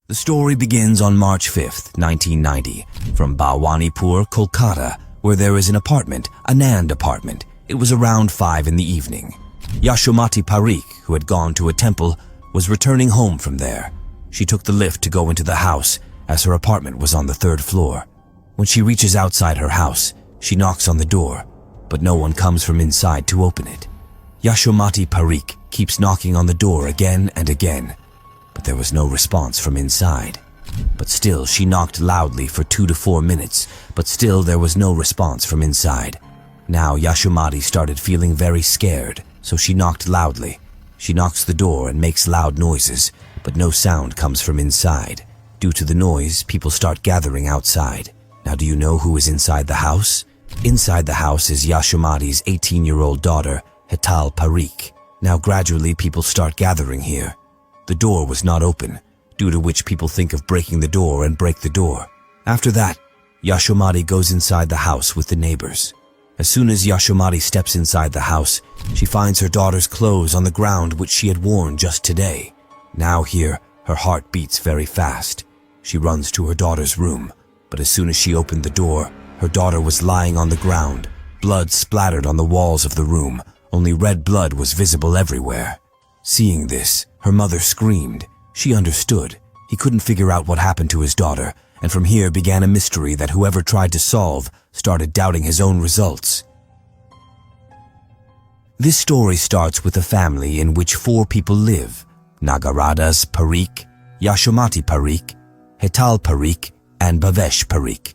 The story begins on March 5th, 1990, from Bhawanipur, Kolkata, where there is an apartment, Anand apartment. It was around 5 in the evening. Yashomati Parikh, who had gone to a temple, was returning home from there. She took the lift to go into the house, as her apartment was on the 3rd floor. When she reaches outside her house, she knocks on the door, but no one comes from inside to open it. Yashomati Parikh keeps knocking on the door again and again, but there was no response from inside. But still, she knocked loudly for 2 to 4 minutes, but still there was no response from inside. Now Yashomati started feeling very scared, so she knocked loudly. She knocks the door and makes loud noises, but no sound comes from inside. Due to the noise, people start gathering outside. Now, do you know who is inside the house? Inside the house is Yashomati's 18-year-old daughter, Hetal Parikh. Now gradually people start gathering here. The door was not open, due to which people think of breaking the door and break the door. After that, Yashomati goes inside the house with the neighbors. As soon as Yashomati steps inside the house, she finds her daughter's clothes on the ground which she had worn just today. Now here, her heart beats very fast. She runs to her daughter's room, but as soon as she opened the door, her daughter was lying on the ground. Blood splattered on the walls of the room. Only red blood was visible everywhere. Seeing this, her mother screamed. She understood. He couldn't figure out what happened to his daughter, and from here began a mystery that whoever tried to solve started doubting his own results. This story starts with a family in which 4 people live: Nagaradas Parikh, Yashomati Parikh, Hetal Parikh, and Bhavesh Parikh.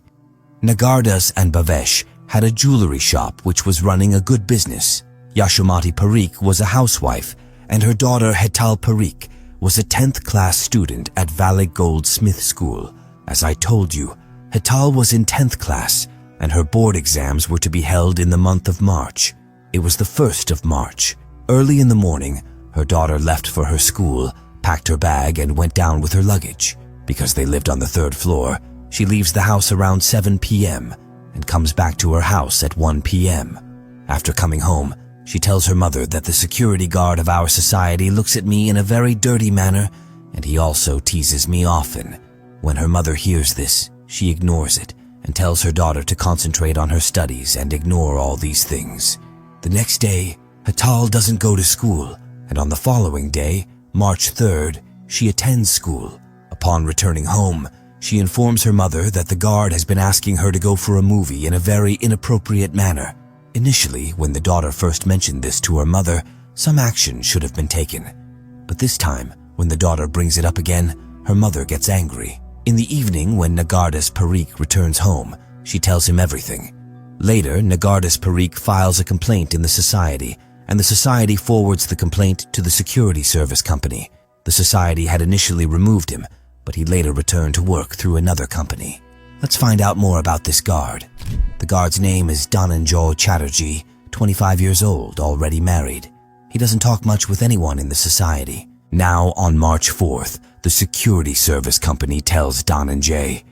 Nagardas and Bhavesh had a jewelry shop which was running a good business. Yashomati Parikh was a housewife, and her daughter Hetal Parikh was a 10th class student at Valley Goldsmith School. As I told you, Hetal was in 10th class, and her board exams were to be held in the month of March. It was the 1st of March. Early in the morning, her daughter left for her school, packed her bag, and went down with her luggage. Because they lived on the 3rd floor, she leaves the house around 7 p.m. and comes back to her house at 1 p.m. After coming home, she tells her mother that the security guard of our society looks at me in a very dirty manner, and he also teases me often. When her mother hears this, she ignores it and tells her daughter to concentrate on her studies and ignore all these things. The next day, Hetal doesn't go to school, and on the following day, March 3rd, she attends school. Upon returning home, she informs her mother that the guard has been asking her to go for a movie in a very inappropriate manner. Initially, when the daughter first mentioned this to her mother, some action should have been taken. But this time, when the daughter brings it up again, her mother gets angry. In the evening, when Nagardas Parikh returns home, she tells him everything. Later, Nagardas Parikh files a complaint in the society, and the society forwards the complaint to the security service company. The society had initially removed him, but he later returned to work through another company. Let's find out more about this guard. The guard's name is Dhananjay Chatterjee, 25 years old, already married. He doesn't talk much with anyone in the society. Now, on March 4th, the security service company tells Dhananjay,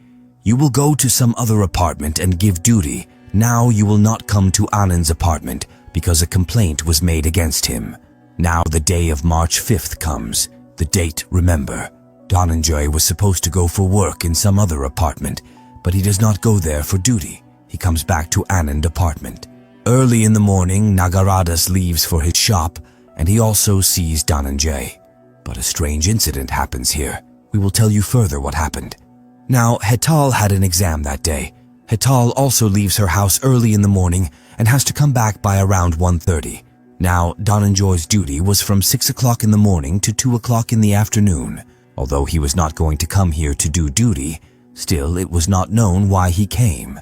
"You will go to some other apartment and give duty. Now you will not come to Anand's apartment because a complaint was made against him." Now the day of March 5th comes. The date, remember. Dhananjay was supposed to go for work in some other apartment, but he does not go there for duty. He comes back to Anand apartment. Early in the morning, Nagaradas leaves for his shop, and he also sees Dhananjay. But a strange incident happens here. We will tell you further what happened. Now, Hetal had an exam that day. Hetal also leaves her house early in the morning and has to come back by around 1:30. Now, Dhananjay's duty was from 6 o'clock in the morning to 2 o'clock in the afternoon. Although he was not going to come here to do duty, still it was not known why he came.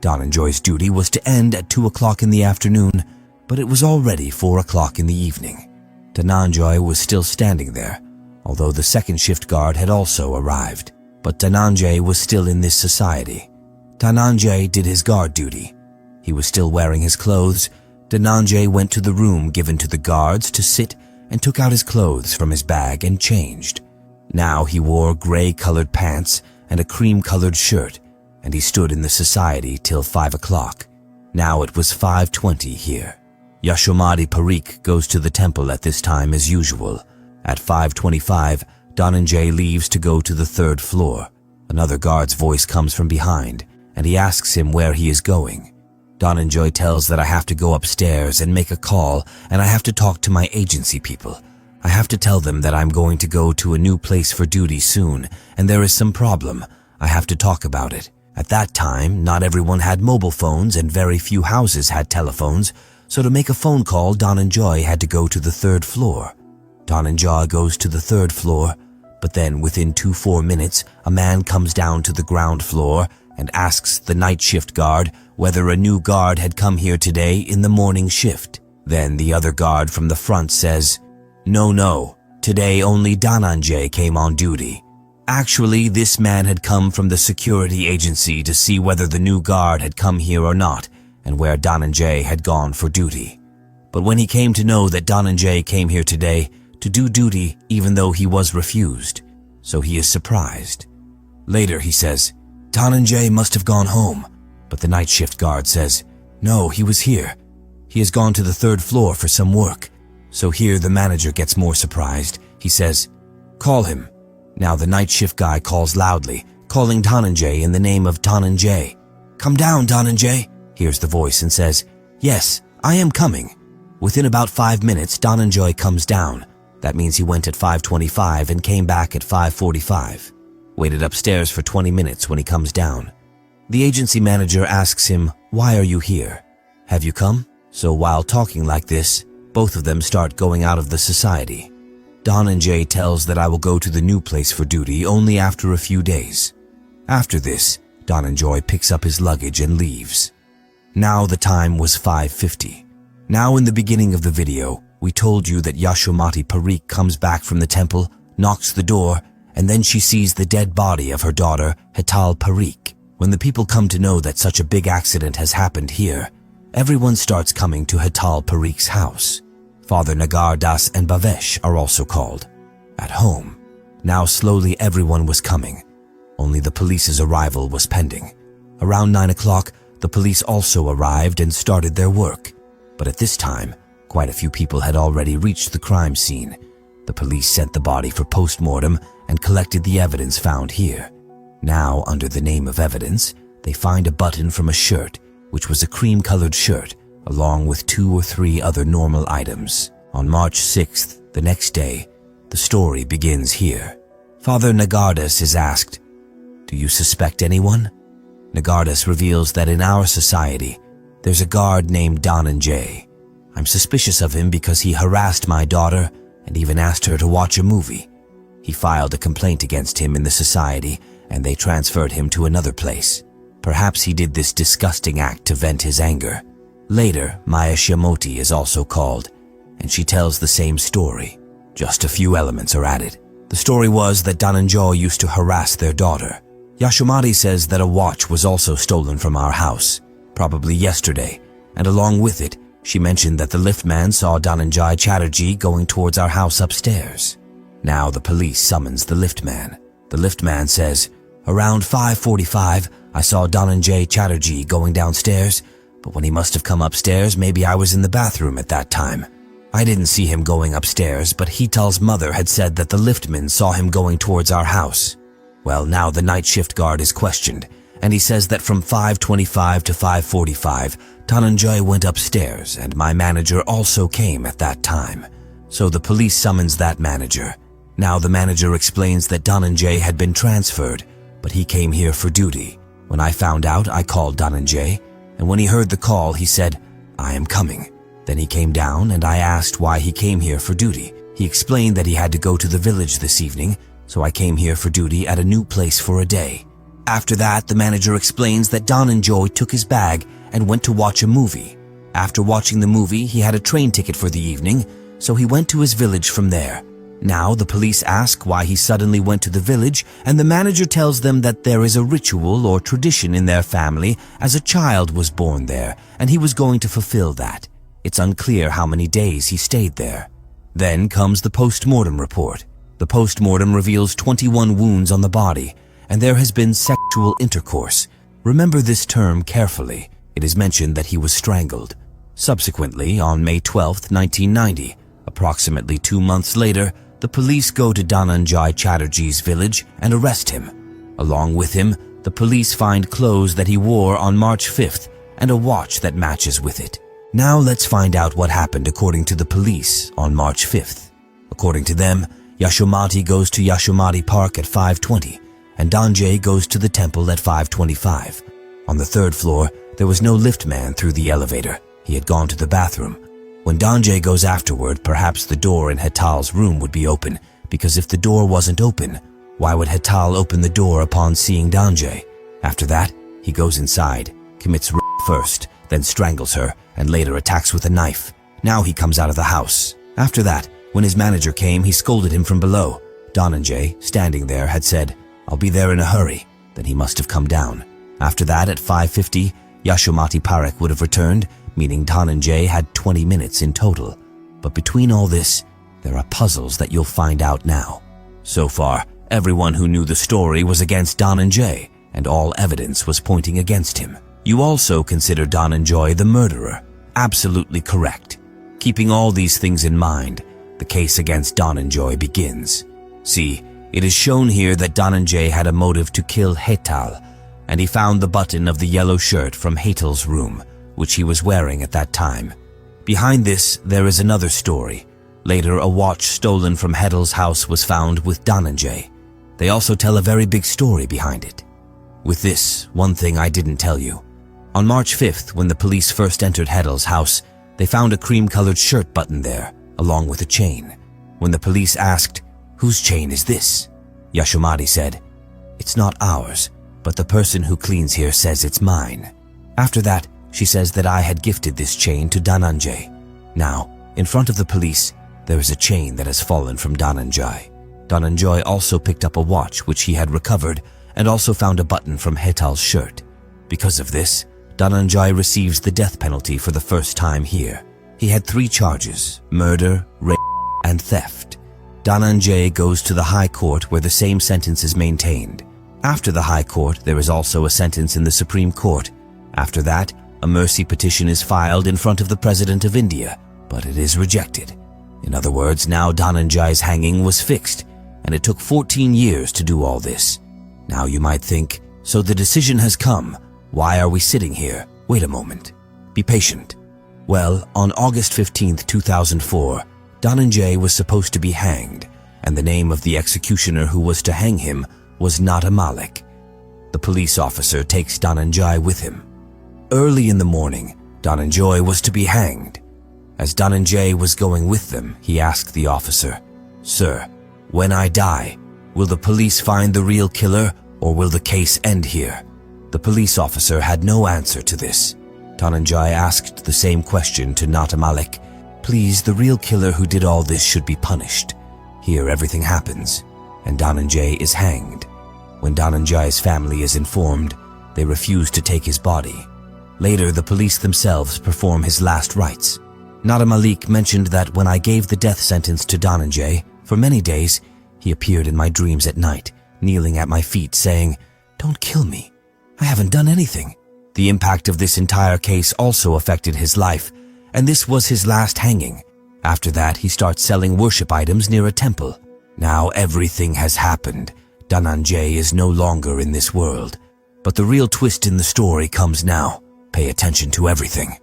Dhananjay's duty was to end at 2 o'clock in the afternoon, but it was already 4 o'clock in the evening. Dhananjay was still standing there, although the second shift guard had also arrived. But Dhananjay was still in this society. Dhananjay did his guard duty. He was still wearing his clothes. Dhananjay went to the room given to the guards to sit and took out his clothes from his bag and changed. Now he wore gray-colored pants and a cream-colored shirt, and he stood in the society till 5 o'clock. Now it was 5:20 here. Yashomati Parikh goes to the temple at this time as usual. At 5:25, Dhananjay leaves to go to the 3rd floor. Another guard's voice comes from behind, and he asks him where he is going. Dhananjay tells that I have to go upstairs and make a call, and I have to talk to my agency people. I have to tell them that I'm going to go to a new place for duty soon, and there is some problem. I have to talk about it. At that time, not everyone had mobile phones and very few houses had telephones, so to make a phone call, Dhananjay had to go to the 3rd floor. Dhananjay goes to the 3rd floor, but then within 2-4 minutes, a man comes down to the ground floor and asks the night shift guard whether a new guard had come here today in the morning shift. Then the other guard from the front says, No, today only Dhananjay came on duty. Actually, this man had come from the security agency to see whether the new guard had come here or not, and where Dhananjay had gone for duty. But when he came to know that Dhananjay came here today to do duty even though he was refused, so he is surprised. Later he says, Dhananjay must have gone home, but the night shift guard says, No, he was here. He has gone to the 3rd floor for some work. So here the manager gets more surprised. He says, Call him. Now the night shift guy calls loudly, calling Dhananjay in the name of Dhananjay. Come down, Dhananjay, hears the voice and says, Yes, I am coming. Within about 5 minutes, Dhananjay comes down. That means he went at 5:25 and came back at 5:45. Waited upstairs for 20 minutes when he comes down. The agency manager asks him, Why are you here? Have you come? So while talking like this, both of them start going out of the society. Dhananjay tells that I will go to the new place for duty only after a few days. After this, Dhananjay picks up his luggage and leaves. Now the time was 5:50. Now in the beginning of the video, we told you that Yashomati Parikh comes back from the temple, knocks the door, and then she sees the dead body of her daughter, Hetal Parikh. When the people come to know that such a big accident has happened here, everyone starts coming to Hetal Parikh's house. Father Nagar Das and Bhavesh are also called. At home. Now slowly everyone was coming. Only the police's arrival was pending. Around 9 o'clock, the police also arrived and started their work. But at this time, quite a few people had already reached the crime scene. The police sent the body for post-mortem and collected the evidence found here. Now, under the name of evidence, they find a button from a shirt, which was a cream-colored shirt, along with 2 or 3 other normal items. On March 6th, the next day, the story begins here. Father Nagardas is asked, Do you suspect anyone? Nagardas reveals that in our society, there's a guard named Dhananjay. I'm suspicious of him because he harassed my daughter and even asked her to watch a movie. He filed a complaint against him in the society and they transferred him to another place. Perhaps he did this disgusting act to vent his anger. Later, Maya Shyamoti is also called, and she tells the same story. Just a few elements are added. The story was that Dhananjay used to harass their daughter. Yashomati says that a watch was also stolen from our house, probably yesterday, and along with it, she mentioned that the liftman saw Dhananjay Chatterjee going towards our house upstairs. Now the police summons the liftman. The liftman says, Around 5:45, I saw Dhananjay Chatterjee going downstairs, but when he must have come upstairs, maybe I was in the bathroom at that time. I didn't see him going upstairs, but Hetal's mother had said that the liftman saw him going towards our house. Well, now the night shift guard is questioned, and he says that from 5:25 to 5:45, Dhananjay went upstairs, and my manager also came at that time. So the police summons that manager. Now the manager explains that Dhananjay had been transferred, but he came here for duty. When I found out, I called Dhananjay, and when he heard the call, he said, I am coming. Then he came down, and I asked why he came here for duty. He explained that he had to go to the village this evening, so I came here for duty at a new place for a day. After that, the manager explains that Dhananjay took his bag and went to watch a movie. After watching the movie, he had a train ticket for the evening, so he went to his village from there. Now the police ask why he suddenly went to the village, and the manager tells them that there is a ritual or tradition in their family as a child was born there, and he was going to fulfill that. It's unclear how many days he stayed there. Then comes the post-mortem report. The post-mortem reveals 21 wounds on the body, and there has been sexual intercourse. Remember this term carefully. It is mentioned that he was strangled. Subsequently, on May 12, 1990, approximately 2 months later, the police go to Dhananjay Chatterjee's village and arrest him. Along with him, the police find clothes that he wore on March 5th and a watch that matches with it. Now let's find out what happened according to the police on March 5th. According to them, Yashomati goes to Yashomati Park at 5:20 and Dhananjay goes to the temple at 5:25. On the third floor, there was no lift man through the elevator. He had gone to the bathroom. When Dhananjay goes afterward, perhaps the door in Hetal's room would be open, because if the door wasn't open, why would Hetal open the door upon seeing Dhananjay? After that, he goes inside, commits rape first, then strangles her, and later attacks with a knife. Now he comes out of the house. After that, when his manager came, he scolded him from below. Dhananjay, standing there, had said, "I'll be there in a hurry." Then he must have come down. After that, at 5:50, Yashomati Parekh would have returned, meaning Dhananjay had 20 minutes in total. But between all this, there are puzzles that you'll find out now. So far, everyone who knew the story was against Dhananjay, and all evidence was pointing against him. You also consider Dhananjay the murderer. Absolutely correct. Keeping all these things in mind, the case against Dhananjay begins. See, it is shown here that Dhananjay had a motive to kill Hetal, and he found the button of the yellow shirt from Hetal's room, which he was wearing at that time. Behind this, there is another story. Later, a watch stolen from Hetal's house was found with Dhananjay. They also tell a very big story behind it. With this, one thing I didn't tell you. On March 5th, when the police first entered Hetal's house, they found a cream-colored shirt button there, along with a chain. When the police asked, "Whose chain is this?" Yashomati said, "It's not ours, but the person who cleans here says it's mine." After that, she says that I had gifted this chain to Dhananjay. Now, in front of the police, there is a chain that has fallen from Dhananjay. Dhananjay also picked up a watch which he had recovered and also found a button from Hetal's shirt. Because of this, Dhananjay receives the death penalty for the first time here. He had 3 charges: murder, rape, and theft. Dhananjay goes to the High Court where the same sentence is maintained. After the High Court, there is also a sentence in the Supreme Court. After that, a mercy petition is filed in front of the President of India, but it is rejected. In other words, now Dhananjay's hanging was fixed, and it took 14 years to do all this. Now you might think, so the decision has come. Why are we sitting here? Wait a moment. Be patient. Well, on August 15th, 2004, Dhananjay was supposed to be hanged, and the name of the executioner who was to hang him was Nata Malik. The police officer takes Dhananjay with him. Early in the morning, Dhananjay was to be hanged. As Dhananjay was going with them, he asked the officer, "Sir, when I die, will the police find the real killer or will the case end here?" The police officer had no answer to this. Dhananjay asked the same question to Nata Malik. "Please, the real killer who did all this should be punished. Here everything happens, and Dhananjay is hanged. When Dhananjay's family is informed, they refuse to take his body. Later, the police themselves perform his last rites. Nata Malik mentioned that when I gave the death sentence to Dhananjay, for many days, he appeared in my dreams at night, kneeling at my feet, saying, 'Don't kill me. I haven't done anything.' The impact of this entire case also affected his life, and this was his last hanging. After that, he starts selling worship items near a temple. Now everything has happened. Dhananjay is no longer in this world. But the real twist in the story comes now. Pay attention to everything.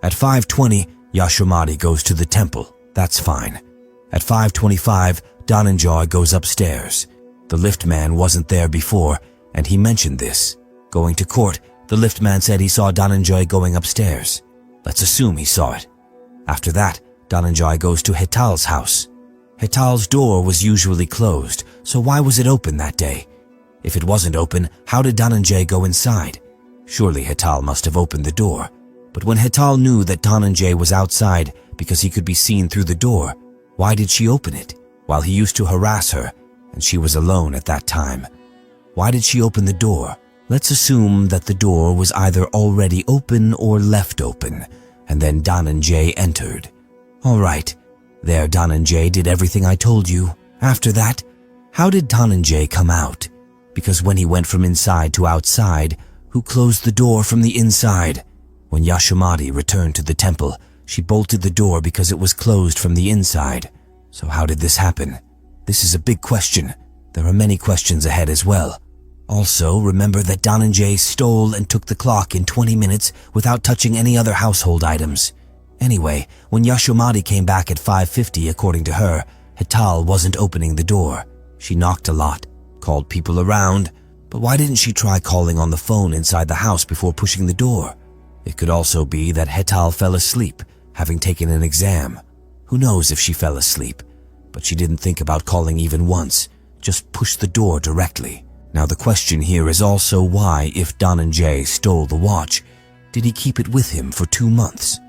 At 5:20, Yashomati goes to the temple. That's fine. At 5:25, Dhananjay goes upstairs. The lift man wasn't there before, and he mentioned this. Going to court, the lift man said he saw Dhananjay going upstairs. Let's assume he saw it. After that, Dhananjay goes to Hetal's house. Hetal's door was usually closed, so why was it open that day? If it wasn't open, how did Dhananjay go inside? Surely Hetal must have opened the door. But when Hetal knew that Dhananjay was outside because he could be seen through the door, why did she open it while he used to harass her and she was alone at that time? Why did she open the door? Let's assume that the door was either already open or left open, and then Dhananjay entered. All right, there Dhananjay did everything I told you. After that, how did Dhananjay come out? Because when he went from inside to outside, who closed the door from the inside? When Yashomati returned to the temple, she bolted the door because it was closed from the inside. So how did this happen? This is a big question. There are many questions ahead as well. Also, remember that Dhananjay stole and took the clock in 20 minutes without touching any other household items. Anyway, when Yashomati came back at 5:50, according to her, Hetal wasn't opening the door. She knocked a lot, called people around, but why didn't she try calling on the phone inside the house before pushing the door? It could also be that Hetal fell asleep, having taken an exam. Who knows if she fell asleep? But she didn't think about calling even once, just pushed the door directly. Now the question here is also why, if Dhananjay stole the watch, did he keep it with him for 2 months?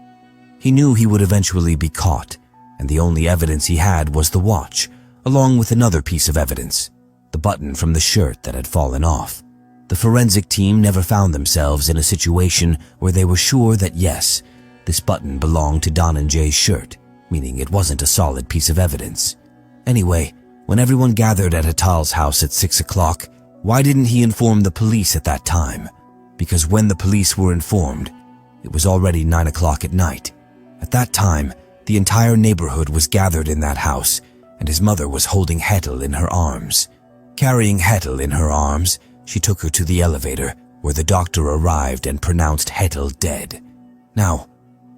He knew he would eventually be caught, and the only evidence he had was the watch, along with another piece of evidence, the button from the shirt that had fallen off. The forensic team never found themselves in a situation where they were sure that yes, this button belonged to Dhananjay's shirt, meaning it wasn't a solid piece of evidence. Anyway, when everyone gathered at Hetal's house at 6 o'clock, why didn't he inform the police at that time? Because when the police were informed, it was already 9 o'clock at night. At that time, the entire neighborhood was gathered in that house, and his mother was holding Hetal in her arms. Carrying Hetal in her arms, she took her to the elevator, where the doctor arrived and pronounced Hetal dead. Now,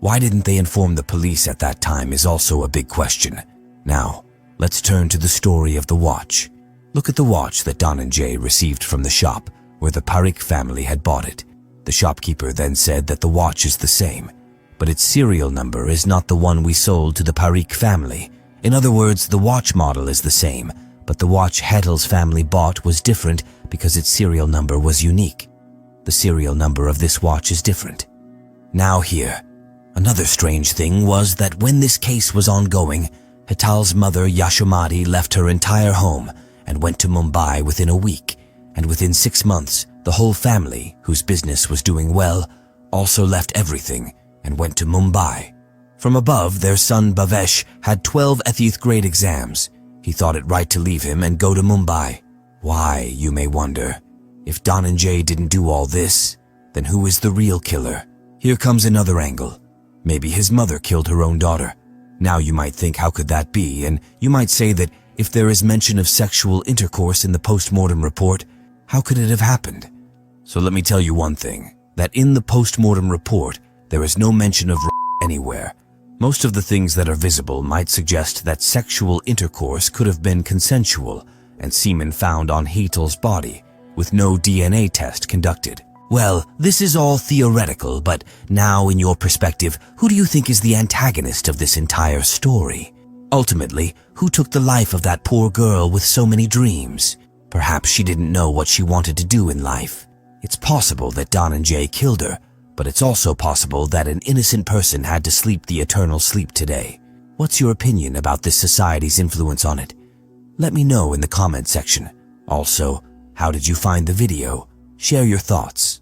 why didn't they inform the police at that time is also a big question. Now, let's turn to the story of the watch. Look at the watch that Dhananjay received from the shop, where the Parikh family had bought it. The shopkeeper then said that the watch is the same, but its serial number is not the one we sold to the Parikh family. In other words, the watch model is the same, but the watch Hetal's family bought was different because its serial number was unique. The serial number of this watch is different. Now here, another strange thing was that when this case was ongoing, Hetal's mother Yashomati left her entire home and went to Mumbai within a week, and within 6 months, the whole family, whose business was doing well, also left everything and went to Mumbai. From above, their son Bhavesh had 12 8th grade exams. He thought it right to leave him and go to Mumbai. Why, you may wonder. If Dhananjay didn't do all this, then who is the real killer? Here comes another angle. Maybe his mother killed her own daughter. Now you might think, how could that be? And you might say that if there is mention of sexual intercourse in the post-mortem report, how could it have happened? So let me tell you one thing, that in the post-mortem report, there is no mention of anywhere. Most of the things that are visible might suggest that sexual intercourse could have been consensual and semen found on Hetal's body, with no DNA test conducted. Well, this is all theoretical, but now in your perspective, who do you think is the antagonist of this entire story? Ultimately, who took the life of that poor girl with so many dreams? Perhaps she didn't know what she wanted to do in life. It's possible that Dhananjay killed her, but it's also possible that an innocent person had to sleep the eternal sleep today. What's your opinion about this society's influence on it? Let me know in the comment section. Also, how did you find the video? Share your thoughts.